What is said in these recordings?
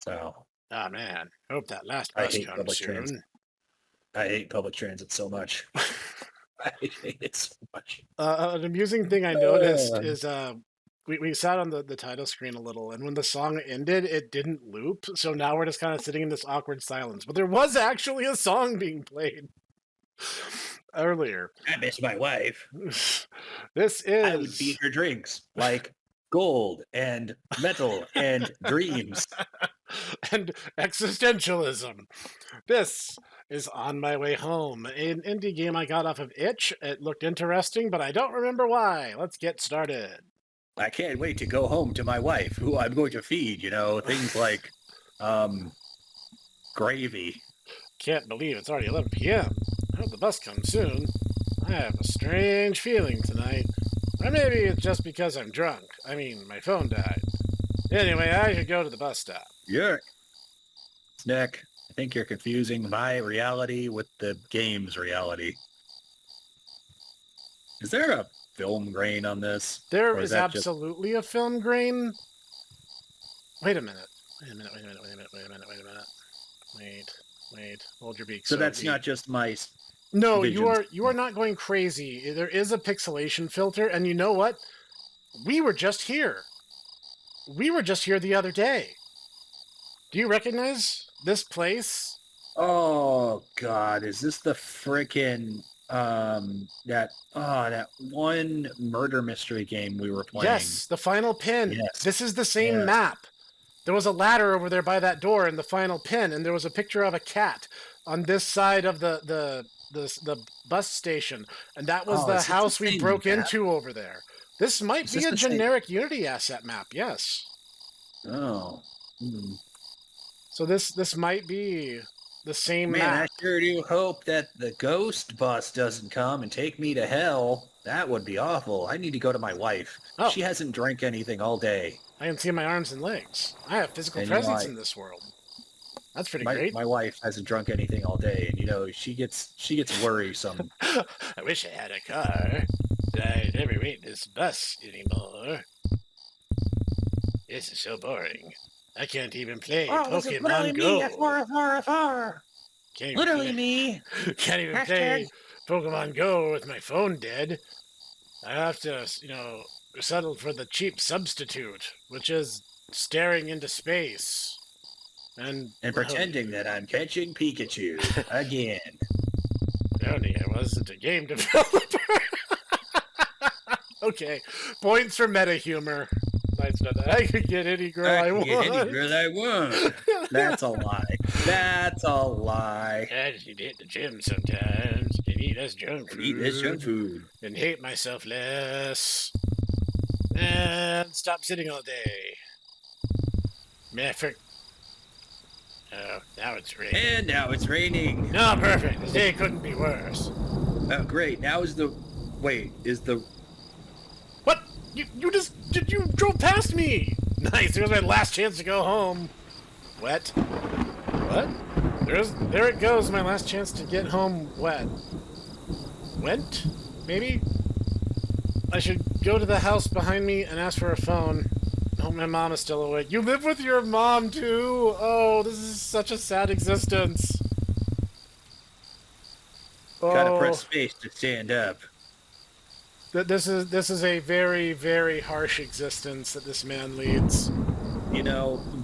So Oh man, hope that last I bus hate comes public soon. transit. I hate public transit so much. I hate it so much. An amusing thing I noticed is we sat on the title screen a little, and when the song ended, it didn't loop. So now we're just kind of sitting in this awkward silence. But there was actually a song being played earlier. I miss my wife. This I would feed is her drinks like gold and metal and dreams. and existentialism. This is On My Way Home, an indie game I got off of Itch. It looked interesting, but I don't remember why. Let's get started. I can't wait to go home to my wife, who I'm going to feed, things like gravy. Can't believe it's already 11 p.m. I hope the bus comes soon. I have a strange feeling tonight. Or maybe it's just because I'm drunk. I mean, my phone died. Anyway, I should go to the bus stop. Snek, I think you're confusing my reality with the game's reality. Is there a film grain on this? There Or is that just- absolutely a film grain. Wait a minute. Wait. Hold your beak. So that's not just my No, visions. you are not going crazy. There is a pixelation filter, and you know what? We were just here. We were just here the other day. Do you recognize this place? Oh God, is this the frickin' that one murder mystery game we were playing? Yes, the final pin. Yes. This is the same Yes. map. There was a ladder over there by that door in the final pin, and there was a picture of a cat on this side of the bus station, and that was the is it the house we same broke map? into over there. This might Is be this a the same- generic Unity asset map, yes. Oh. Hmm. So this might be the same Man, map. I sure do hope that the ghost bus doesn't come and take me to hell. That would be awful. I need to go to my wife. Oh. She hasn't drank anything all day. I can see my arms and legs. I have physical And presence I- in this world. That's pretty My great. my wife hasn't drunk anything all day, and she gets worrisome. I wish I had a car. I never wait this bus anymore. This is so boring. I can't even play Pokemon Go. Can't even Literally play, me. can't even play Pokemon Go with my phone dead. I have to, settle for the cheap substitute, which is staring into space. And pretending that I'm catching Pikachu again. Only I wasn't a game developer. Okay, points for meta humor. Nice know that. I could get any girl I want. Get any girl I want. That's a lie. That's a lie. I just need to hit the gym sometimes and eat less junk food. Eat this junk food. And hate myself less. And stop sitting all day. Maverick. Oh, now it's raining. And now it's raining. No, perfect. This day couldn't be worse. Oh, great. Now is the... Wait, is the... What? You drove past me! Nice, it was my last chance to go home. Wet. What? There it goes, my last chance to get home wet. Went? Maybe? I should go to the house behind me and ask for a phone. Hope my mom is still awake. You live with your mom, too! Oh, this is such a sad existence. Gotta press space to stand up. This is a very, very harsh existence that this man leads.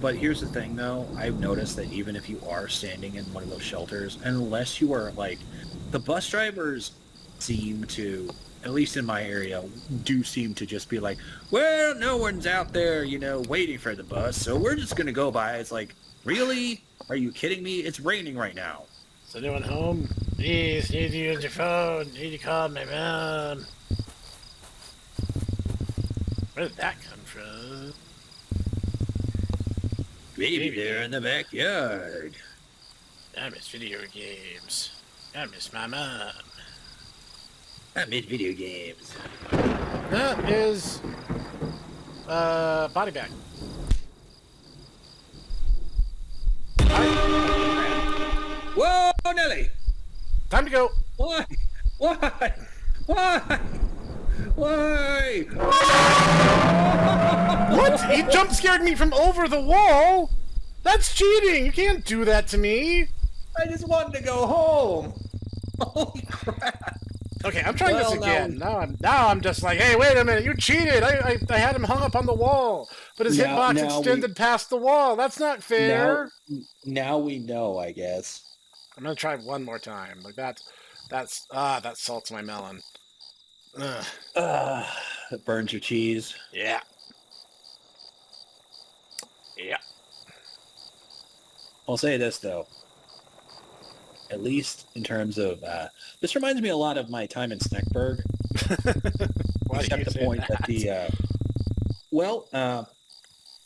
But here's the thing, though. I've noticed that even if you are standing in one of those shelters, unless you are, the bus drivers seem to, at least in my area, do seem to just be like, well, no one's out there, waiting for the bus, so we're just gonna go by. It's like, really? Are you kidding me? It's raining right now. Is anyone home? Please, need to use your phone. Need to call my mom. Where did that come from? Maybe they're in the backyard. I miss video games. I miss my mom. I miss video games. That is... body bag. Whoa, Nelly! Time to go. Why? Why? Why? Why? What? He jump scared me from over the wall? That's That's cheating! You can't do that to me! I just wanted to go home. Holy crap! Okay, I'm trying this Well, again. Now I'm just like, hey, wait a minute, you cheated! I had him hung up on the wall, but his hitbox extended past the wall. That's not fair. Now we know, I guess. I'm gonna try one more time. Like that salts my melon. Ugh. It burns your cheese. Yeah. Yeah. I'll say this though. At least in terms of this reminds me a lot of my time in Sneckburg. Why do you Except the say point that? that the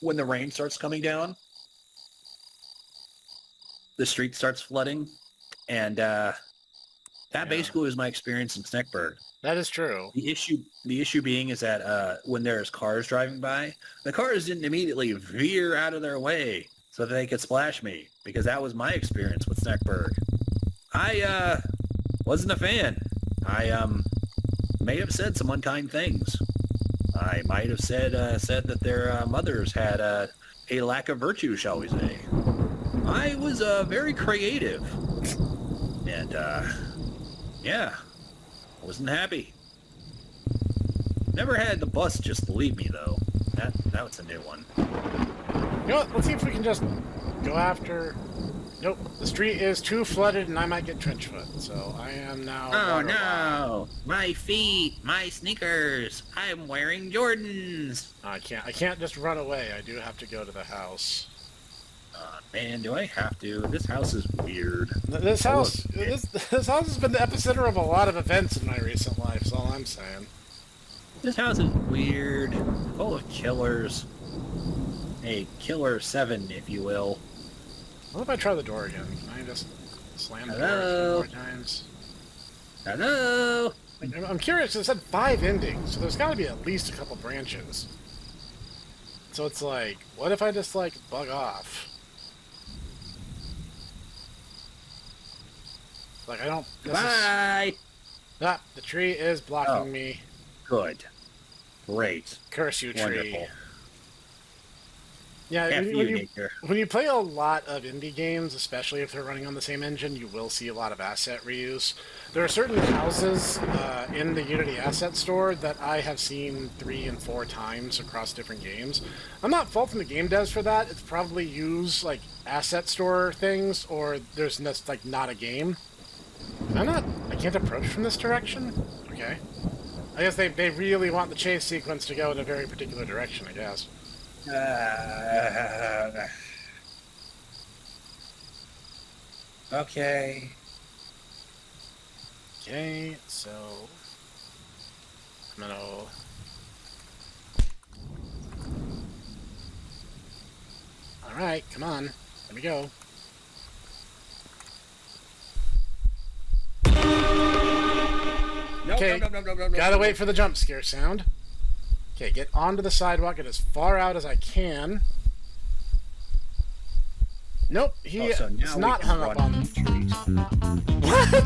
when the rain starts coming down, the street starts flooding, and that basically was my experience in Sneckburg. That is true. The issue being is that when there's cars driving by, the cars didn't immediately veer out of their way so that they could splash me, because that was my experience with Sneckburg. I wasn't a fan. I may have said some unkind things. I might have said that their mothers had a lack of virtue, shall we say. I was very creative, and yeah, wasn't happy. Never had the bus just leave me though. That was a new one. You know what? Let's see if we can just go after. Nope, the street is too flooded, and I might get trench foot. So I am now. Oh no! My feet, my sneakers. I'm wearing Jordans. I can't just run away. I do have to go to the house. Man, do I have to? This house is weird. This house has been the epicenter of a lot of events in my recent life. Is all I'm saying. This house is weird, full of killers. A killer 7, if you will. What if I try the door again? Can I just slam the door a few more times? Hello? I'm curious, it said 5 endings, so there's got to be at least a couple branches. So it's like, what if I just, like, bug off? Like, I don't... Bye! The tree is blocking me. Good. Great. Curse you, tree. Wonderful. Yeah, when you play a lot of indie games, especially if they're running on the same engine, you will see a lot of asset reuse. There are certain houses in the Unity Asset Store that I have seen 3 and 4 times across different games. I'm not faulting the game devs for that. It's probably use like asset store things, or there's just like not a game. I can't approach from this direction? Okay. I guess they really want the chase sequence to go in a very particular direction, I guess. Okay. Okay, so I'm gonna. All right, come on, let me go. Okay, gotta wait for the jump scare sound. Okay, get onto the sidewalk, get as far out as I can. Nope, he is not hung up on the street. What?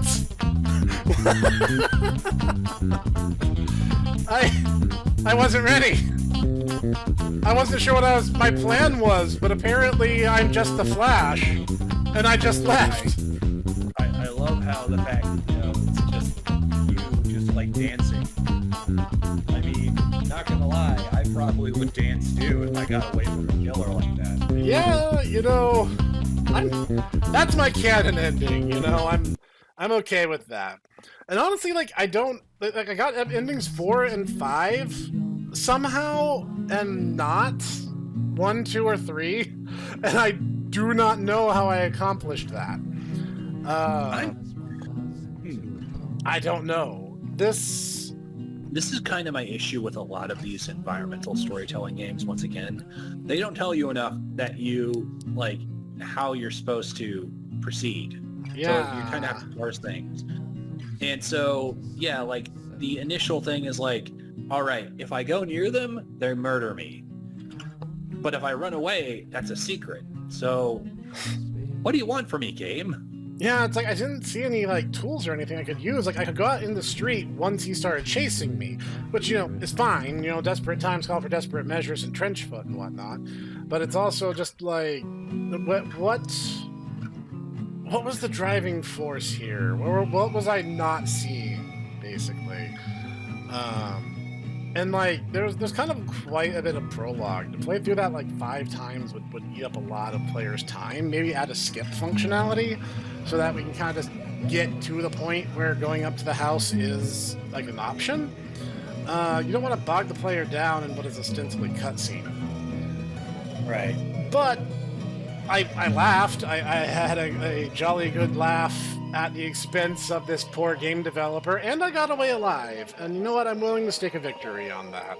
I wasn't ready. I wasn't sure what my plan was, but apparently I'm just the Flash, and I just left. I love how the fact that it's just you just like dancing. I mean, not gonna lie, I probably would dance too if I got away from a killer like that. Yeah, you know, that's my canon ending. You know, I'm okay with that. And honestly, like I got endings 4 and 5 somehow, and not 1, 2, or 3, and I do not know how I accomplished that. I don't know. This is kind of my issue with a lot of these environmental storytelling games. Once again, they don't tell you enough that you like how you're supposed to proceed. Yeah. So you kind of have to force things. And so, yeah, like the initial thing is like, all right, if I go near them, they murder me. But if I run away, that's a secret. So what do you want from me, game? Yeah, it's like I didn't see any like tools or anything I could use. Like I could go out in the street once he started chasing me, which, you know, is fine. You know, desperate times call for desperate measures and trench foot and whatnot. but it's also just like what was the driving force here? What was I not seeing, basically? And like there's kind of quite a bit of prologue. To play through that like 5 times would eat up a lot of players' time. Maybe add a skip functionality so that we can kind of just get to the point where going up to the house is like an option. You don't want to bog the player down in what is ostensibly cutscene. Right. But I laughed. I had a jolly good laugh at the expense of this poor game developer, and I got away alive. And you know what? I'm willing to stake a victory on that.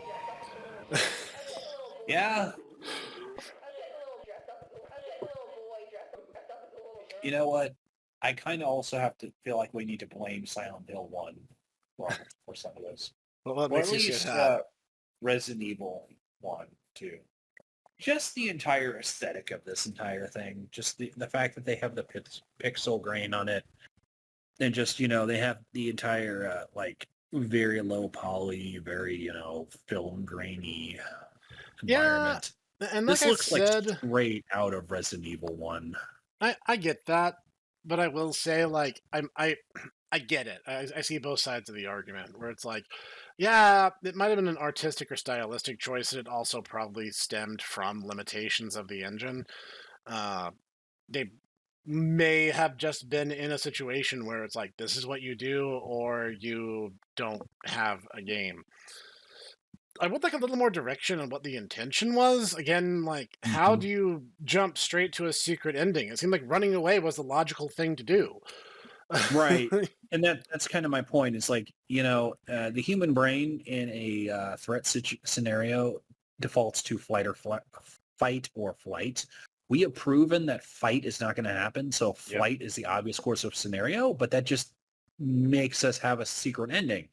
Yeah. You know what? I kind of also have to feel like we need to blame Silent Hill 1 for some of this. Well, what Or makes at you say least that? Resident Evil 1, too. Just the entire aesthetic of this entire thing. Just the fact that they have the pixel grain on it. And just, they have the entire, like, very low poly, very, film grainy environment. Yeah, and like This I looks like said, straight out of Resident Evil 1. I get that, but I will say, like, I get it. I see both sides of the argument, where it's like, yeah, it might have been an artistic or stylistic choice, and it also probably stemmed from limitations of the engine. They may have just been in a situation where it's like, this is what you do, or you don't have a game. I would like a little more direction on what the intention was. Again, like, how do you jump straight to a secret ending? It seemed like running away was the logical thing to do. Right. And that's kind of my point. It's like, the human brain in a threat scenario defaults to fight or flight. We have proven that fight is not going to happen, so flight is the obvious course of scenario, but that just makes us have a secret ending.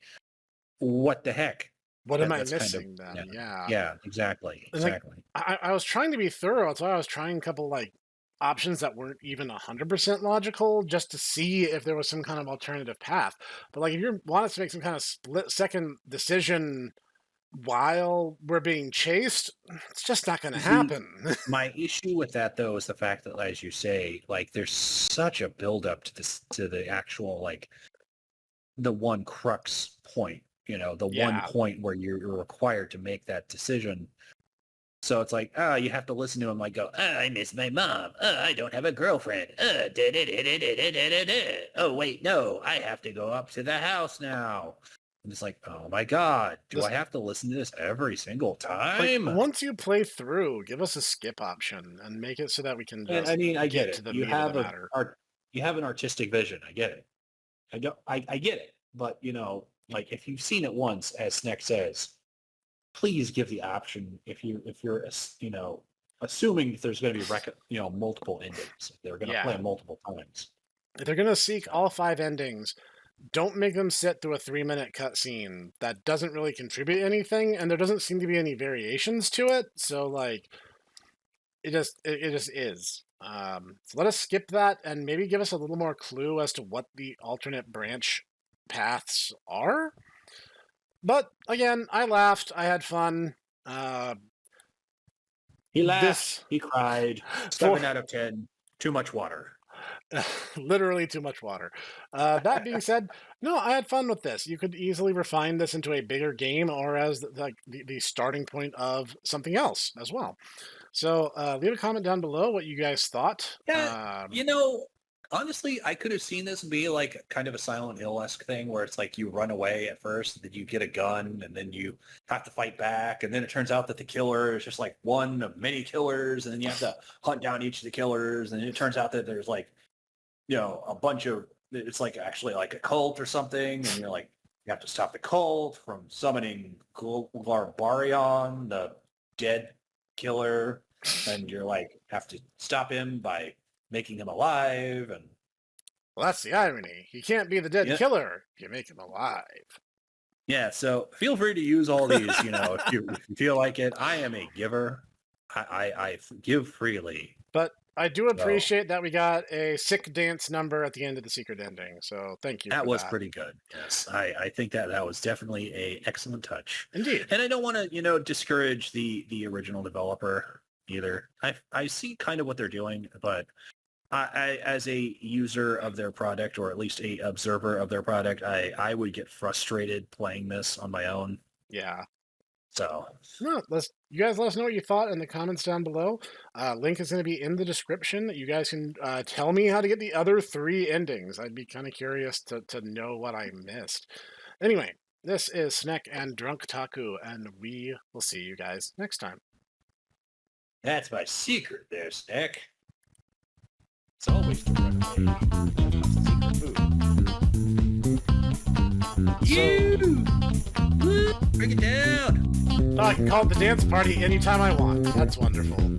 What the heck? What am I missing then? Yeah, exactly. Exactly. Like, I was trying to be thorough. That's why I was trying a couple like options that weren't even 100% logical just to see if there was some kind of alternative path. But like if you want us to make some kind of split-second decision while we're being chased, it's just not going to happen. My issue with that, though, is the fact that, as you say, like there's such a build-up to the actual, like, the one crux point, one point where you're required to make that decision. So it's like, you have to listen to him like go, I miss my mom. I don't have a girlfriend. Oh, wait, no, I have to go up to the house now. And it's like, oh my God, do I have to listen to this every single time? Like, once you play through, give us a skip option and make it so that we can just I get it. to the meat of the matter. You have an artistic vision. I get it. I get it. But, like if you've seen it once, as Snek says, please give the option if you're assuming that there's going to be multiple endings. They're going to play multiple times. If they're going to seek all 5 endings, don't make them sit through a 3-minute cutscene that doesn't really contribute anything, and there doesn't seem to be any variations to it. So like, it just is. So let us skip that and maybe give us a little more clue as to what the alternate branch paths are. But again, I laughed. I had fun. He laughed. He cried. 7 out of 10. Too much water. Literally too much water. That being said, no, I had fun with this. You could easily refine this into a bigger game or as the starting point of something else as well. So leave a comment down below what you guys thought. Yeah, honestly, I could have seen this be like kind of a Silent Hill-esque thing where it's like you run away at first, and then you get a gun, and then you have to fight back, and then it turns out that the killer is just like one of many killers, and then you have to hunt down each of the killers, and it turns out that there's like, a bunch of, it's like actually like a cult or something, and you're like, you have to stop the cult from summoning Glarbarion, the dead killer, and you're like, have to stop him by making him alive. And well, that's the irony. He can't be the dead killer if you make him alive. Yeah, so feel free to use all these, if you feel like it. I am a giver. I give freely. But I do appreciate that we got a sick dance number at the end of the secret ending. So thank you. That was pretty good. Yes, I think that was definitely a excellent touch. Indeed. And I don't want to, discourage the original developer. either. I see kind of what they're doing, but as a user of their product, or at least a observer of their product, I would get frustrated playing this on my own. Yeah. So No, you guys let us know what you thought in the comments down below. Link is going to be in the description. You guys can tell me how to get the other 3 endings. I'd be kind of curious to know what I missed. Anyway, this is Snek and Drunk Taku, and we will see you guys next time. that's my secret there, Snek. It's always secret food. You! Woo! Break it down! I can call it the dance party anytime I want. That's wonderful.